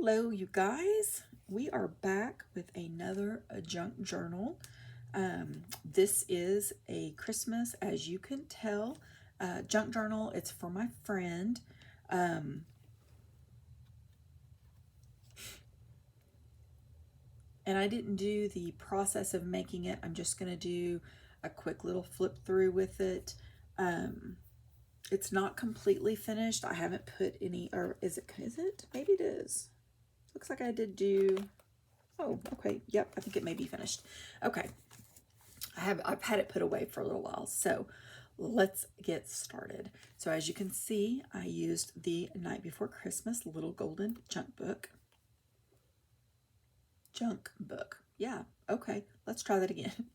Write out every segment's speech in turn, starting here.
Hello, you guys. We are back with another junk journal. This is a Christmas, as you can tell, junk journal. It's for my friend. And I didn't do the process of making it. I'm just going to do a quick little flip through with it. It's not completely finished. I haven't put any, or is it? Maybe it is. Looks like I did do, oh, okay. Yep, I think it may be finished. Okay. I've had it put away for a little while. So let's get started. So as you can see, I used the Night Before Christmas Little Golden Junk Book. Yeah, okay. Let's try that again.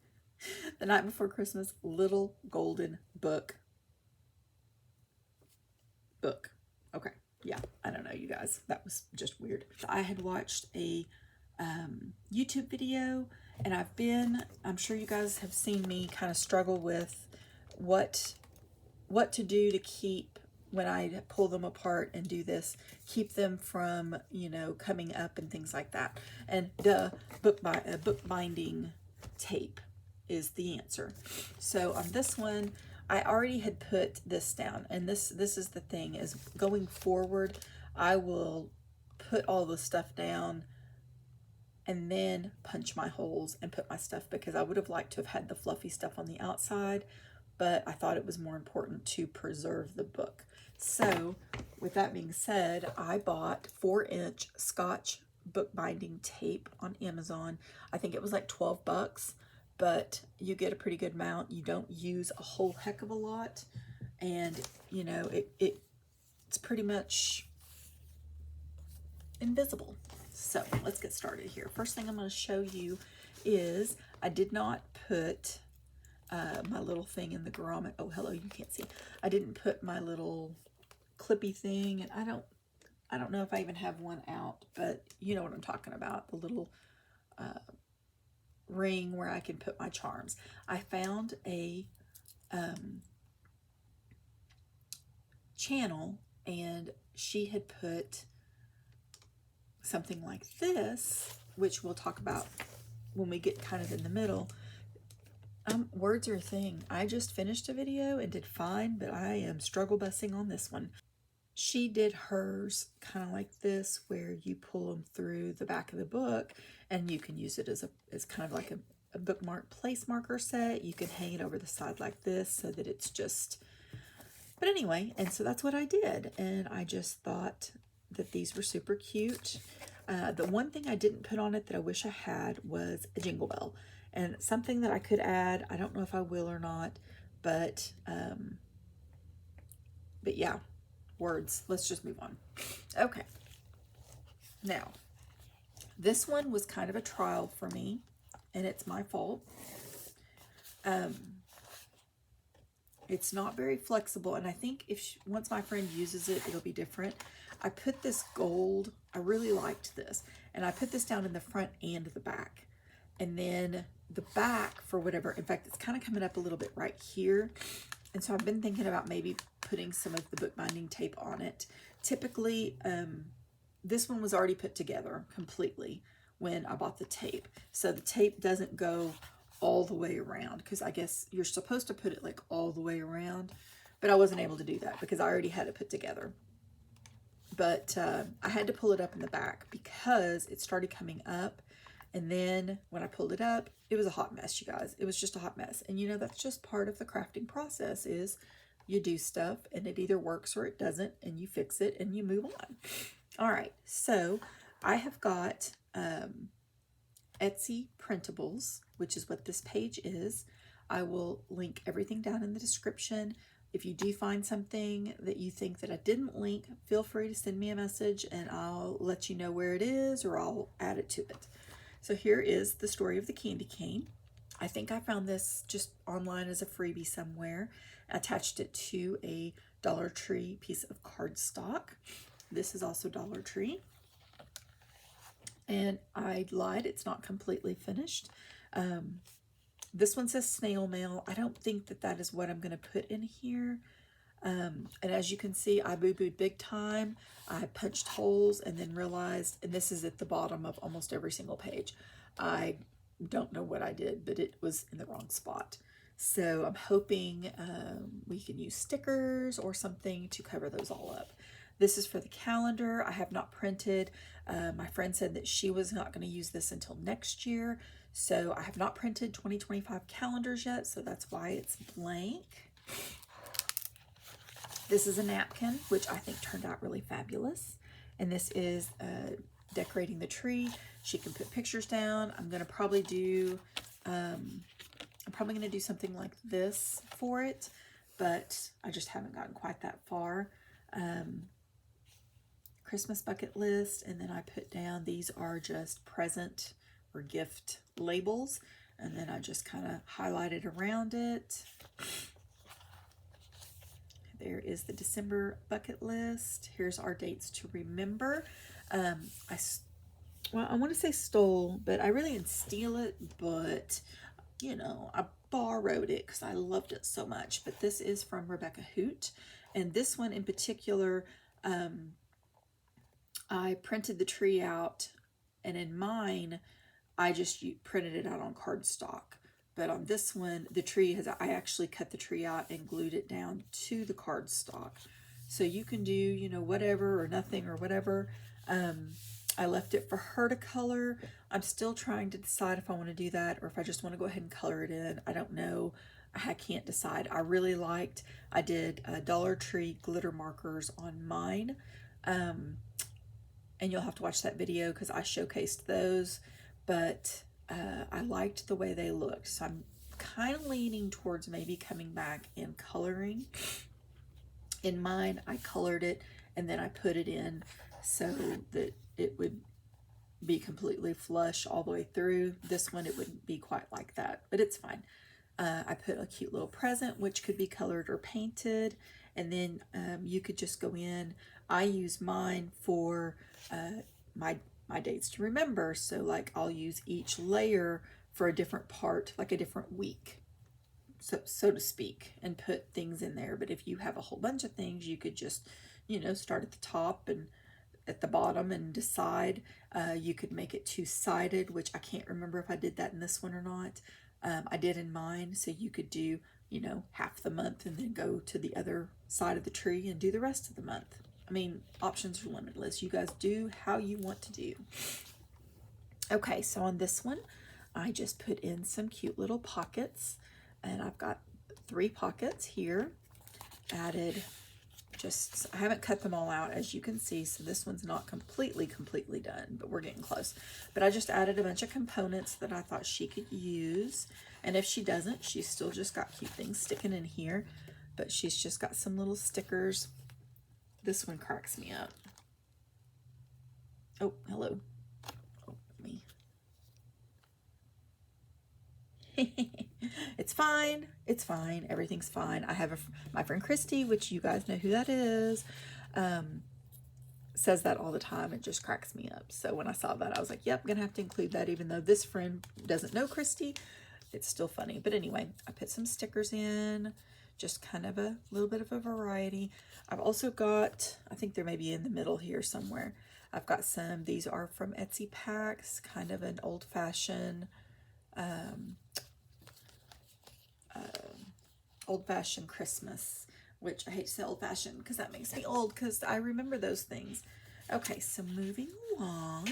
The Night Before Christmas Little Golden Book. Okay. Yeah, I don't know, you guys. That was just weird. I had watched a YouTube video, and I'm sure you guys have seen me kind of struggle with what to do to keep, when I pull them apart and do this, keep them from, coming up and things like that. And the book binding tape is the answer. So on this one, I already had put this down, and this is the thing, is going forward, I will put all the stuff down and then punch my holes and put my stuff, because I would have liked to have had the fluffy stuff on the outside, but I thought it was more important to preserve the book. So with that being said, I bought 4-inch Scotch bookbinding tape on Amazon. I think it was like 12 bucks, but you get a pretty good amount. You don't use a whole heck of a lot, and it's pretty much invisible. So let's get started here. First thing I'm going to show you is I did not put my little thing in the grommet. Oh, hello, you can't see. I didn't put my little clippy thing, and I don't know if I even have one out, but you know what I'm talking about, the little ring where I can put my charms. I found a channel, and she had put something like this, which we'll talk about when we get kind of in the middle. Words are a thing. I just finished a video and did fine, but I am struggle bussing on this one. She did hers kind of like this, where you pull them through the back of the book, and you can use it as kind of like a bookmark place marker set. You can hang it over the side like this so that it's just, but anyway, and so that's what I did, and I just thought that these were super cute. The one thing I didn't put on it that I wish I had was a jingle bell, and something that I could add. I don't know if I will or not, but yeah, words. Let's just move on. Okay. Now, this one was kind of a trial for me, and it's my fault. It's not very flexible, and I think once my friend uses it, it'll be different. I put this gold, I really liked this, and I put this down in the front and the back. And then the back, for whatever, in fact, it's kind of coming up a little bit right here. And so I've been thinking about maybe putting some of the bookbinding tape on it. Typically, this one was already put together completely when I bought the tape. So the tape doesn't go all the way around, because I guess you're supposed to put it like all the way around, but I wasn't able to do that because I already had it put together. But I had to pull it up in the back because it started coming up, and then when I pulled it up, it was a hot mess, you guys. It was just a hot mess. And that's just part of the crafting process, is you do stuff and it either works or it doesn't, and you fix it and you move on. All right, so I have got Etsy printables, which is what this page is. I will link everything down in the description. If you do find something that you think that I didn't link, feel free to send me a message and I'll let you know where it is, or I'll add it to it. So here is the story of the candy cane. I think I found this just online as a freebie somewhere. I attached it to a Dollar Tree piece of cardstock. This is also Dollar Tree. And I lied, it's not completely finished. This one says snail mail. I don't think that is what I'm going to put in here. And as you can see, I boo-booed big time. I punched holes and then realized, and this is at the bottom of almost every single page, I don't know what I did, but it was in the wrong spot. So I'm hoping we can use stickers or something to cover those all up. This is for the calendar. I have not printed. My friend said that she was not going to use this until next year. So I have not printed 2025 calendars yet, so that's why it's blank. This is a napkin, which I think turned out really fabulous. And this is decorating the tree. She can put pictures down. I'm going to probably do, I'm probably going to do something like this for it, but I just haven't gotten quite that far. Christmas bucket list, and then I put down, these are just present or gift labels, and then I just kind of highlighted around it. There is the December bucket list. Here's our dates to remember. I want to say stole, but I really didn't steal it, but you know, I borrowed it because I loved it so much. But this is from Rebecca Hoot, and this one in particular, I printed the tree out, and in mine, I just printed it out on cardstock. But on this one, the tree I actually cut the tree out and glued it down to the cardstock. So you can do, you know, whatever or nothing or whatever. I left it for her to color. I'm still trying to decide if I want to do that or if I just want to go ahead and color it in. I don't know. I can't decide. I really liked, I did Dollar Tree glitter markers on mine. And you'll have to watch that video because I showcased those. But I liked the way they looked. So I'm kind of leaning towards maybe coming back and coloring. In mine, I colored it and then I put it in so that it would be completely flush all the way through. This one, it wouldn't be quite like that, but it's fine. I put a cute little present, which could be colored or painted. And then you could just go in. I use mine for my dates to remember. So like I'll use each layer for a different part, like a different week, so to speak, and put things in there. But if you have a whole bunch of things, you could just, you know, start at the top and at the bottom and decide. You could make it two-sided, which I can't remember if I did that in this one or not. I did in mine, so you could do, you know, half the month and then go to the other side of the tree and do the rest of the month. I mean, options are limitless. You guys do how you want to do. Okay, so on this one, I just put in some cute little pockets, and I've got 3 pockets here. Added just, I haven't cut them all out, as you can see, so this one's not completely done, but we're getting close. But I just added a bunch of components that I thought she could use, and if she doesn't, she's still just got cute things sticking in here, but she's just got some little stickers. This one cracks me up. Oh, hello. Oh, me. It's fine. It's fine. Everything's fine. I have my friend Christy, which you guys know who that is, says that all the time. It just cracks me up. So when I saw that, I was like, yep, I'm going to have to include that. Even though this friend doesn't know Christy, it's still funny. But anyway, I put some stickers in, just kind of a little bit of a variety. I've also got, I think they're maybe in the middle here somewhere. I've got some, these are from Etsy packs, kind of an old-fashioned Christmas, which I hate to say old-fashioned because that makes me old because I remember those things. Okay, so moving along,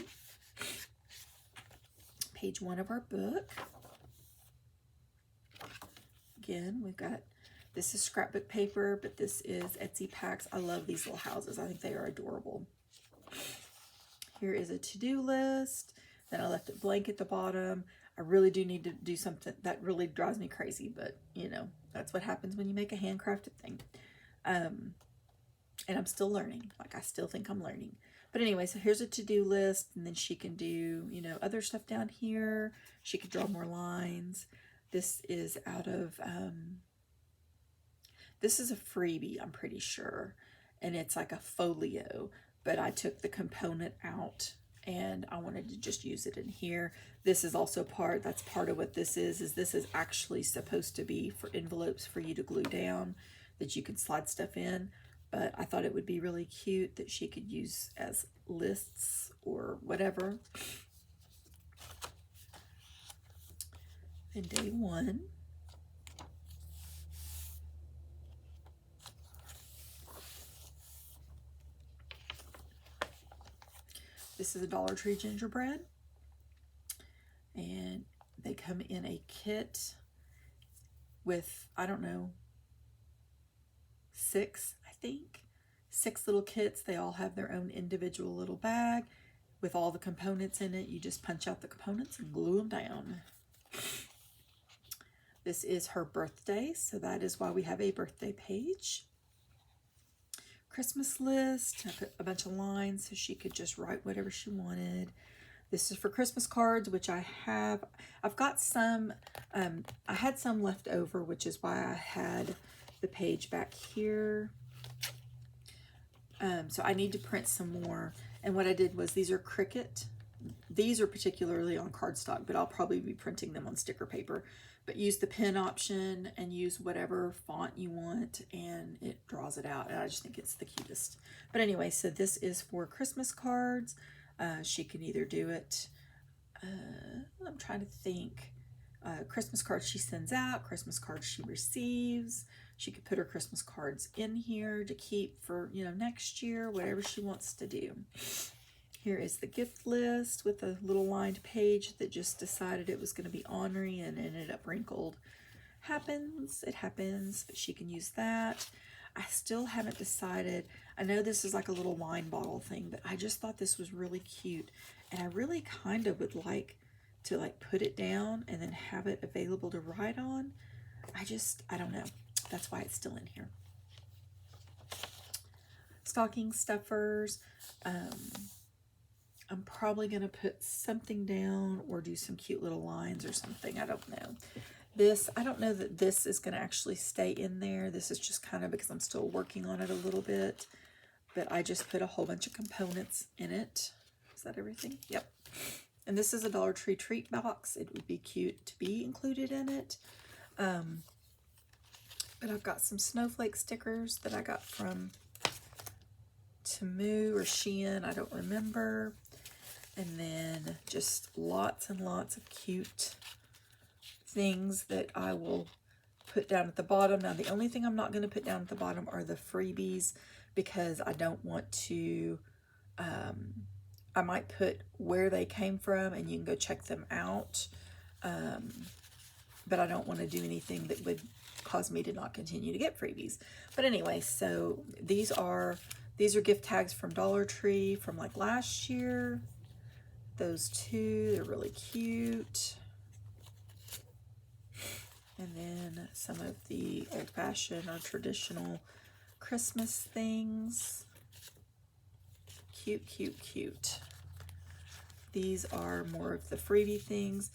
page 1 of our book. Again, we've got, this is scrapbook paper, but this is Etsy packs. I love these little houses. I think they are adorable. Here is a to-do list. Then I left it blank at the bottom. I really do need to do something that really drives me crazy, but you know, that's what happens when you make a handcrafted thing. And I'm still learning. Like, I still think I'm learning. But anyway, so here's a to-do list, and then she can do, you know, other stuff down here. She could draw more lines. This is out of, this is a freebie, I'm pretty sure. And it's like a folio, but I took the component out and I wanted to just use it in here. This is also that's part of what this is this is actually supposed to be for envelopes for you to glue down. that you could slide stuff in, but I thought it would be really cute that she could use as lists or whatever. And day one. This is a Dollar Tree gingerbread, and they come in a kit with, I don't know, 6, I think. 6 little kits. They all have their own individual little bag with all the components in it. You just punch out the components and glue them down. This is her birthday, so that is why we have a birthday page. Christmas list. I put a bunch of lines so she could just write whatever she wanted. This is for Christmas cards, which I have. I've got some, I had some left over, which is why I had the page back here. So I need to print some more. And what I did was, these are Cricut. These are particularly on cardstock, but I'll probably be printing them on sticker paper. But use the pen option and use whatever font you want, and it draws it out. And I just think it's the cutest. But anyway, so this is for Christmas cards. She can either do it, I'm trying to think, Christmas cards she sends out, Christmas cards she receives. She could put her Christmas cards in here to keep for, you know, next year, whatever she wants to do. Here is the gift list with a little lined page that just decided it was going to be ornery and ended up wrinkled. Happens, it happens, but she can use that. I still haven't decided. I know this is like a little wine bottle thing, but I just thought this was really cute. And I really kind of would like to put it down and then have it available to write on. I don't know. That's why it's still in here. Stocking stuffers. I'm probably going to put something down or do some cute little lines or something. I don't know. This, I don't know that this is going to actually stay in there. This is just kind of because I'm still working on it a little bit. But I just put a whole bunch of components in it. Is that everything? Yep. And this is a Dollar Tree treat box. It would be cute to be included in it. But I've got some snowflake stickers that I got from Temu or Shein. I don't remember. And then just lots and lots of cute things that I will put down at the bottom. Now, the only thing I'm not going to put down at the bottom are the freebies, because I don't want to, I might put where they came from and you can go check them out. But I don't want to do anything that would cause me to not continue to get freebies. But anyway, so these are gift tags from Dollar Tree from like last year. Those two, they're really cute. And then some of the old-fashioned or traditional Christmas things. Cute, cute, cute. These are more of the freebie things.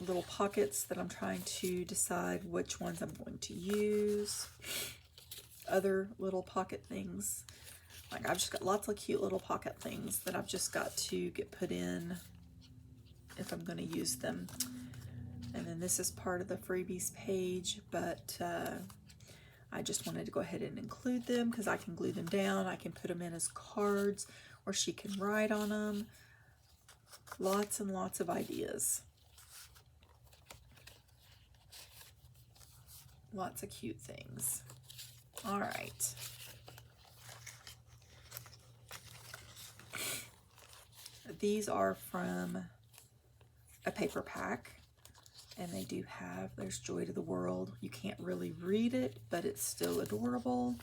Little pockets that I'm trying to decide which ones I'm going to use. Other little pocket things. Like, I've just got lots of cute little pocket things that I've just got to get put in if I'm going to use them. And then this is part of the freebies page, but I just wanted to go ahead and include them because I can glue them down. I can put them in as cards, or she can write on them. Lots and lots of ideas. Lots of cute things. All right. These are from a paper pack, and they do have, there's Joy to the World. You can't really read it, but it's still adorable.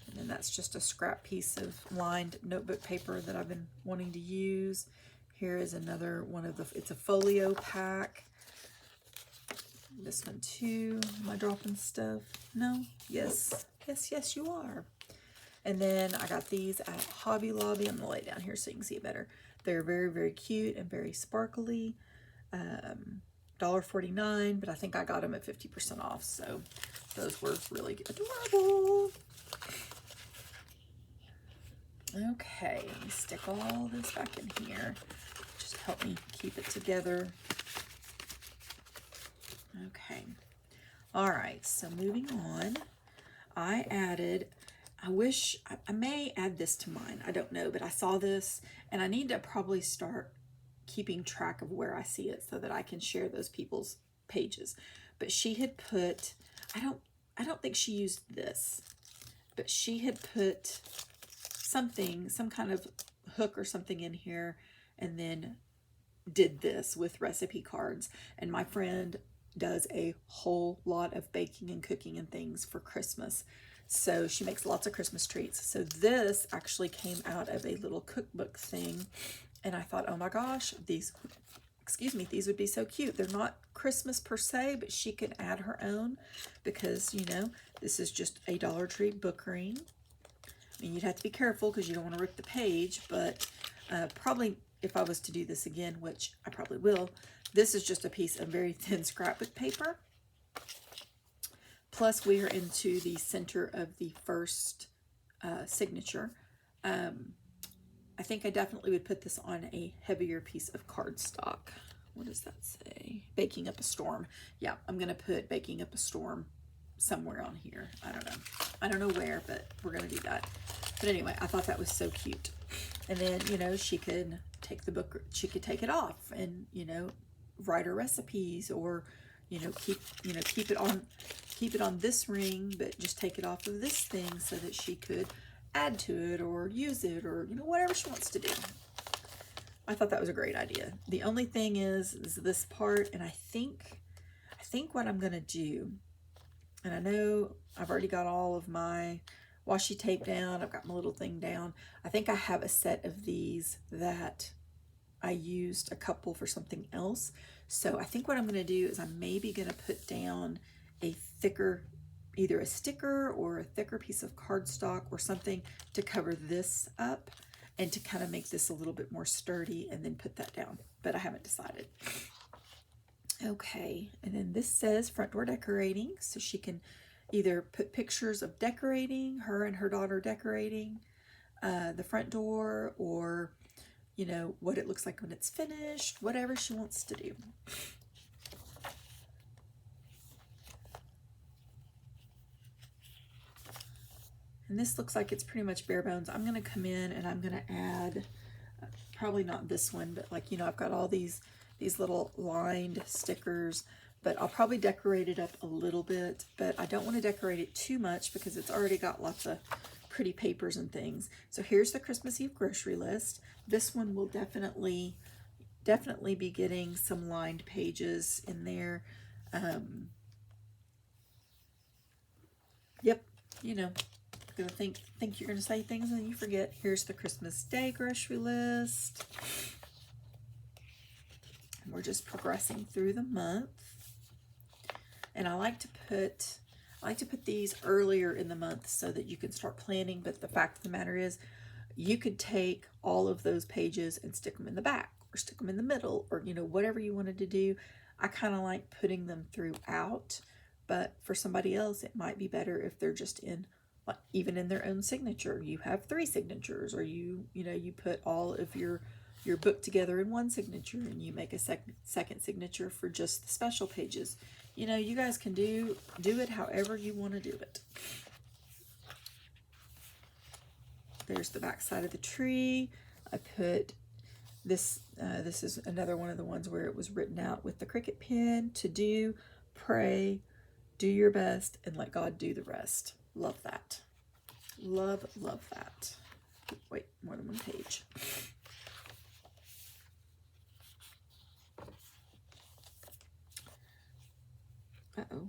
And then that's just a scrap piece of lined notebook paper that I've been wanting to use. Here is another one of the, it's a folio pack. This one too. Am I dropping stuff? No? Yes. Yes, yes, you are. And then I got these at Hobby Lobby. I'm going to lay it down here so you can see it better. They're very, very cute and very sparkly. $1.49, but I think I got them at 50% off. So those were really adorable. Okay, let me stick all this back in here. Just help me keep it together. Okay. All right, so moving on, I added, I may add this to mine. I don't know, but I saw this and I need to probably start keeping track of where I see it so that I can share those people's pages. But she had put, I don't think she used this, but she had put something, some kind of hook or something in here, and then did this with recipe cards. And my friend does a whole lot of baking and cooking and things for Christmas. So she makes lots of Christmas treats. So this actually came out of a little cookbook thing. And I thought, oh my gosh, these, excuse me, these would be so cute. They're not Christmas per se, but she can add her own because, you know, this is just a Dollar Tree book ring. I mean, you'd have to be careful because you don't want to rip the page, but probably if I was to do this again, which I probably will, this is just a piece of very thin scrapbook paper. Plus, we are into the center of the first signature. I think I definitely would put this on a heavier piece of cardstock. What does that say? Baking Up a Storm. Yeah, I'm going to put Baking Up a Storm somewhere on here. I don't know. I don't know where, but we're going to do that. But anyway, I thought that was so cute. And then, you know, she could take the book, she could take it off and, you know, write her recipes, or, you know, keep it on this ring, but just take it off of this thing so that she could add to it or use it, or, you know, whatever she wants to do. I thought that was a great idea. The only thing is this part, and I think what I'm going to do, and I know I've already got all of my washi tape down, I've got my little thing down. I think I have a set of these that I used a couple for something else. So I think what I'm going to do is I'm maybe going to put down a thicker, either a sticker or a thicker piece of cardstock or something to cover this up and to kind of make this a little bit more sturdy, and then put that down. But I haven't decided. Okay, and then this says front door decorating, so she can either put pictures of decorating, her and her daughter decorating the front door, or, you know, what it looks like when it's finished, whatever she wants to do. And this looks like it's pretty much bare bones. I'm going to come in and I'm going to add, probably not this one, but like, you know, I've got all these little lined stickers, but I'll probably decorate it up a little bit, but I don't want to decorate it too much because it's already got lots of pretty papers and things. So here's the Christmas Eve grocery list. This one will definitely be getting some lined pages in there. Yep, you know, gonna think you're gonna say things and then you forget. Here's the Christmas Day grocery list. And we're just progressing through the month. And I like to put these earlier in the month so that you can start planning. But the fact of the matter is, you could take all of those pages and stick them in the back, or stick them in the middle, or, you know, whatever you wanted to do. I kind of like putting them throughout, but for somebody else, it might be better if they're just in, like, even in their own signature. You have 3 signatures, or you know, you put all of your book together in one signature, and you make a second signature for just the special pages. You know, you guys can do it however you want to do it. There's the back side of the tree. I put this, this is another one of the ones where it was written out with the Cricut pen: to do, pray, do your best, and let God do the rest. Love that. Love that. Wait, more than one page. Uh-oh.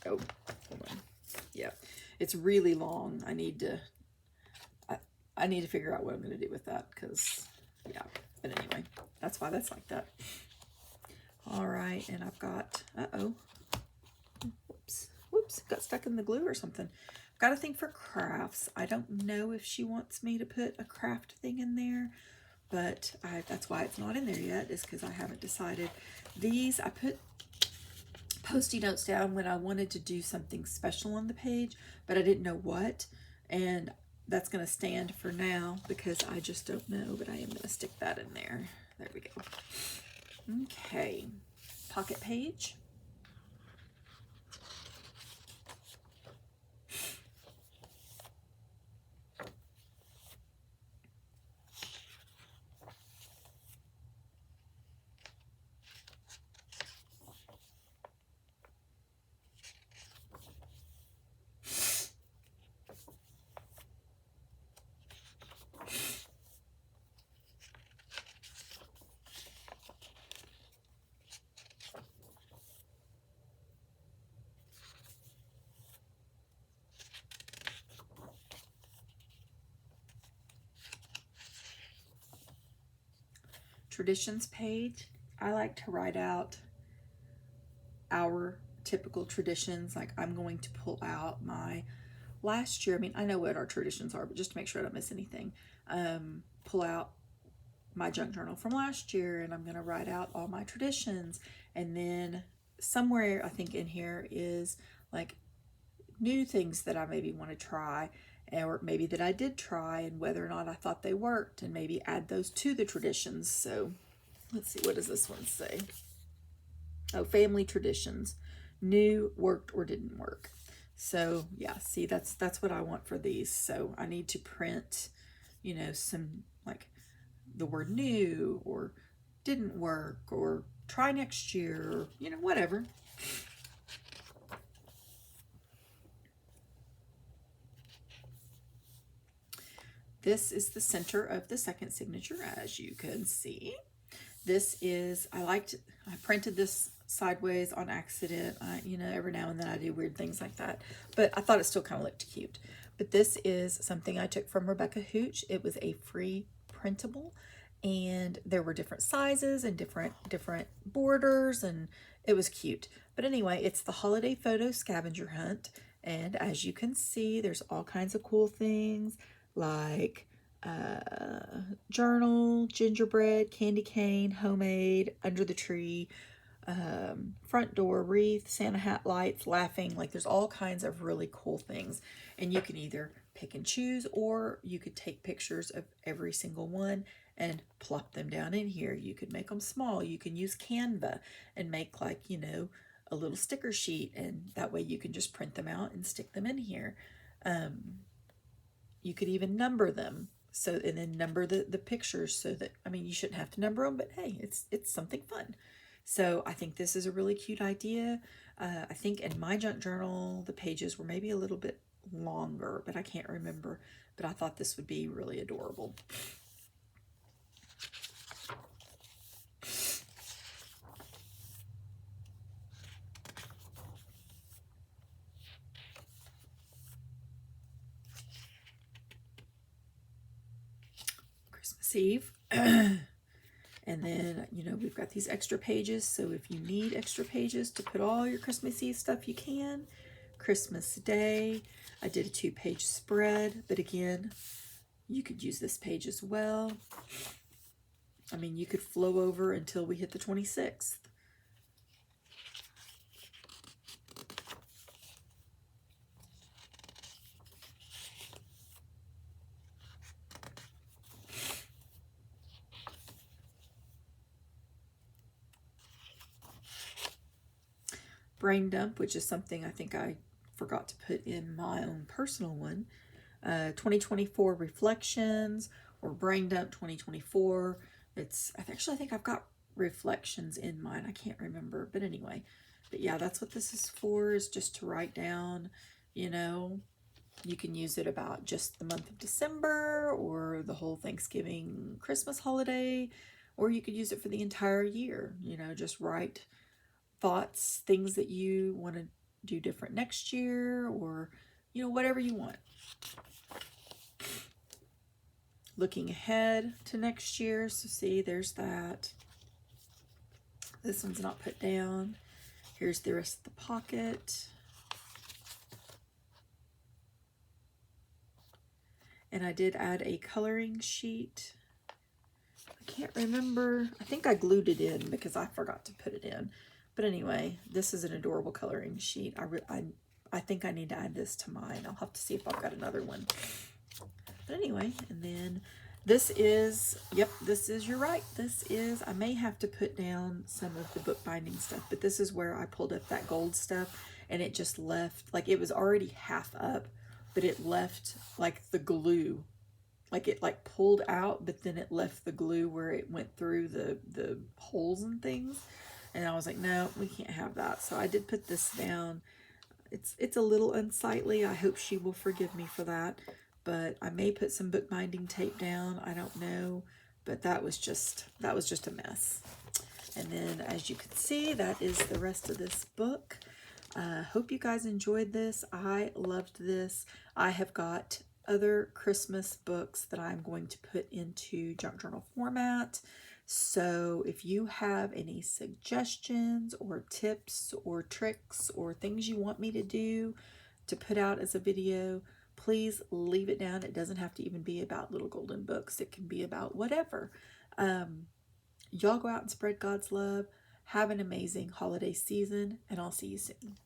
Oh, hold on. Yeah, it's really long. I need to figure out what I'm going to do with that, because, yeah. But anyway, that's why that's like that. All right, and I've got, whoops, got stuck in the glue or something. I've got a thing for crafts. I don't know if she wants me to put a craft thing in there, but that's why it's not in there yet, is because I haven't decided. These, I put Post-it notes down when I wanted to do something special on the page, but I didn't know what, and that's going to stand for now because I just don't know, but I am going to stick that in there. There we go. Okay, pocket page. Traditions page. I like to write out our typical traditions. Like I'm going to pull out my last year. I mean, I know what our traditions are, but just to make sure I don't miss anything, pull out my junk journal from last year, and I'm going to write out all my traditions. And then somewhere I think in here is like new things that I maybe want to try, or maybe that I did try and whether or not I thought they worked, and maybe add those to the traditions. So let's see, what does this one say? Oh, family traditions, new, worked, or didn't work. So yeah, see, that's what I want for these. So I need to print, you know, some like the word new or didn't work or try next year, or, you know, whatever. This is the center of the second signature, as you can see. This is, I printed this sideways on accident. You know, every now and then I do weird things like that, but I thought it still kind of looked cute. But this is something I took from Rebecca Hooch. It was a free printable, and there were different sizes and different borders, and it was cute. But anyway, it's the holiday photo scavenger hunt, and as you can see, there's all kinds of cool things like journal, gingerbread, candy cane, homemade, under the tree, front door, wreath, Santa hat, lights, laughing. Like there's all kinds of really cool things, and you can either pick and choose, or you could take pictures of every single one and plop them down in here. You could make them small. You can use Canva and make, like, you know, a little sticker sheet, and that way you can just print them out and stick them in here. You could even number them, so, and then number the pictures, so that, I mean, you shouldn't have to number them, but hey, it's something fun. So I think this is a really cute idea. I think in my junk journal, the pages were maybe a little bit longer, but I can't remember. But I thought this would be really adorable. Christmas Eve. And then, you know, we've got these extra pages. So if you need extra pages to put all your Christmas Eve stuff, you can. Christmas Day, I did a 2-page spread, but again, you could use this page as well. I mean, you could flow over until we hit the 26th. Brain dump, which is something I think I forgot to put in my own personal one. 2024 reflections, or brain dump 2024. It's, I think I've got reflections in mine. I can't remember, but anyway. But yeah, that's what this is for, is just to write down, you know, you can use it about just the month of December or the whole Thanksgiving, Christmas holiday, or you could use it for the entire year. You know, just write thoughts, things that you want to do different next year, or, you know, whatever you want. Looking ahead to next year. So see, there's that. This one's not put down. Here's the rest of the pocket. And I did add a coloring sheet. I can't remember. I think I glued it in because I forgot to put it in. But anyway, this is an adorable coloring sheet. I think I need to add this to mine. I'll have to see if I've got another one. But anyway, and then This is, yep, this is, you're right. This is, I may have to put down some of the bookbinding stuff, but this is where I pulled up that gold stuff and it just left, like it was already half up, but it left like the glue, like it like pulled out, but then it left the glue where it went through the holes and things. And I was like, no, we can't have that. So I did put this down. It's a little unsightly. I hope she will forgive me for that. But I may put some bookbinding tape down. I don't know. But that was just a mess. And then as you can see, that is the rest of this book. Hope you guys enjoyed this. I loved this. I have got other Christmas books that I'm going to put into junk journal format. So if you have any suggestions or tips or tricks or things you want me to do to put out as a video, please leave it down. It doesn't have to even be about little golden books. It can be about whatever. Y'all go out and spread God's love. Have an amazing holiday season, and I'll see you soon.